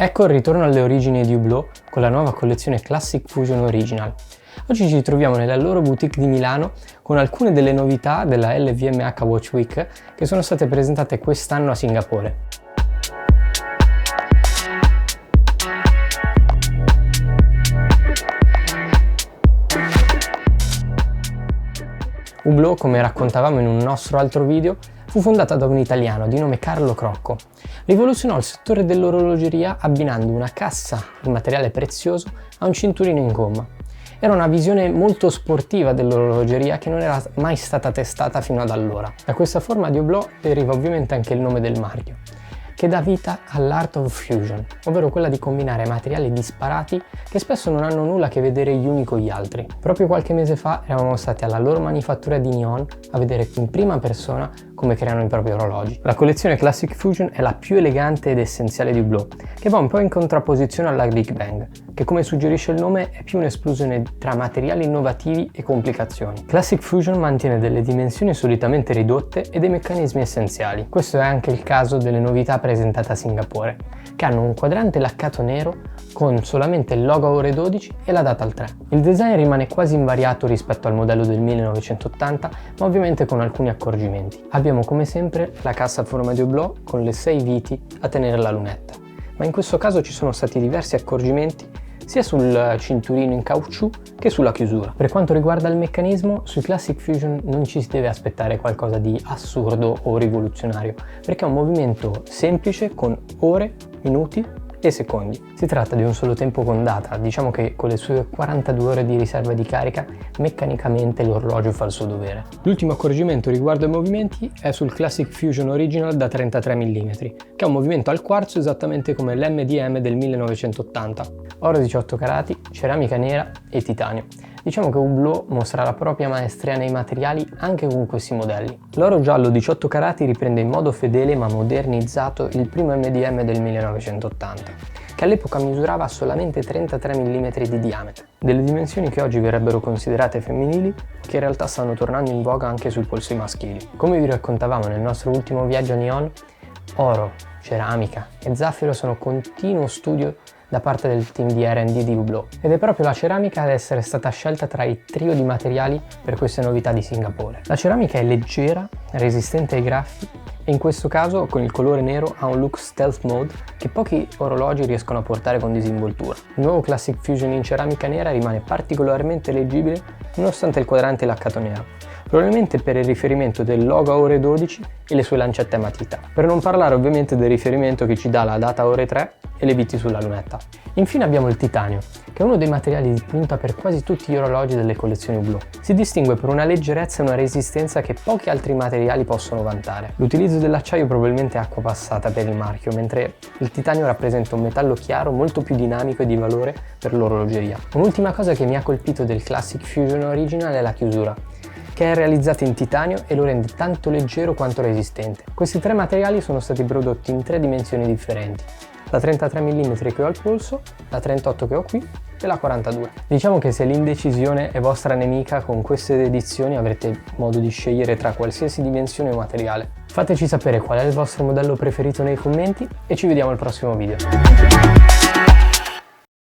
Ecco il ritorno alle origini di Hublot con la nuova collezione Classic Fusion Original. Oggi ci troviamo nella loro boutique di Milano con alcune delle novità della LVMH Watch Week che sono state presentate quest'anno a Singapore. Hublot, come raccontavamo in un nostro altro video, fu fondata da un italiano di nome Carlo Crocco. Rivoluzionò il settore dell'orologeria abbinando una cassa in materiale prezioso a un cinturino in gomma. Era una visione molto sportiva dell'orologeria che non era mai stata testata fino ad allora. Da questa forma di Hublot deriva ovviamente anche il nome del marchio, che dà vita all'Art of Fusion, ovvero quella di combinare materiali disparati che spesso non hanno nulla a che vedere gli uni con gli altri. Proprio qualche mese fa eravamo stati alla loro manifattura di Nihon a vedere in prima persona come creano i propri orologi. La collezione Classic Fusion è la più elegante ed essenziale di Hublot, che va un po' in contrapposizione alla Big Bang, che come suggerisce il nome è più un'esplosione tra materiali innovativi e complicazioni. Classic Fusion mantiene delle dimensioni solitamente ridotte e dei meccanismi essenziali. Questo è anche il caso delle novità presentate a Singapore, che hanno un quadrante laccato nero con solamente il logo ore 12 e la data al 3. Il design rimane quasi invariato rispetto al modello del 1980, ma ovviamente con alcuni accorgimenti. Abbiamo come sempre la cassa a forma di Hublot con le 6 viti a tenere la lunetta, ma in questo caso ci sono stati diversi accorgimenti sia sul cinturino in caucciù che sulla chiusura. Per quanto riguarda il meccanismo, sui Classic Fusion non ci si deve aspettare qualcosa di assurdo o rivoluzionario, perché è un movimento semplice con ore, minuti e secondi. Si tratta di un solo tempo con data, diciamo che con le sue 42 ore di riserva di carica meccanicamente l'orologio fa il suo dovere. L'ultimo accorgimento riguardo ai movimenti è sul Classic Fusion Original da 33 mm, che è un movimento al quarzo esattamente come l'MDM del 1980. Oro 18 carati, ceramica nera e titanio. Diciamo che Hublot mostra la propria maestria nei materiali anche con questi modelli. L'oro giallo 18 carati riprende in modo fedele ma modernizzato il primo MDM del 1980, che all'epoca misurava solamente 33 mm di diametro, delle dimensioni che oggi verrebbero considerate femminili, che in realtà stanno tornando in voga anche sui polsi maschili. Come vi raccontavamo nel nostro ultimo viaggio a Nihon, oro, ceramica e zaffiro sono continuo studio da parte del team di R&D di Hublot, ed è proprio la ceramica ad essere stata scelta tra il trio di materiali per queste novità di Singapore. La ceramica è leggera, resistente ai graffi e in questo caso con il colore nero ha un look stealth mode che pochi orologi riescono a portare con disinvoltura. Il nuovo Classic Fusion in ceramica nera rimane particolarmente leggibile nonostante il quadrante laccato nero, probabilmente per il riferimento del logo a ore 12 e le sue lancette a matita, per non parlare ovviamente del riferimento che ci dà la data ore 3 e le viti sulla lunetta. Infine abbiamo il titanio, che è uno dei materiali di punta per quasi tutti gli orologi delle collezioni Hublot. Si distingue per una leggerezza e una resistenza che pochi altri materiali possono vantare. L'utilizzo dell'acciaio probabilmente è acqua passata per il marchio, mentre il titanio rappresenta un metallo chiaro molto più dinamico e di valore per l'orologeria. Un'ultima cosa che mi ha colpito del Classic Fusion Original è la chiusura, che è realizzata in titanio e lo rende tanto leggero quanto resistente. Questi tre materiali sono stati prodotti in 3 dimensioni differenti: la 33 mm che ho al polso, la 38 che ho qui e la 42. Diciamo che se l'indecisione è vostra nemica, con queste edizioni avrete modo di scegliere tra qualsiasi dimensione o materiale. Fateci sapere qual è il vostro modello preferito nei commenti e ci vediamo al prossimo video.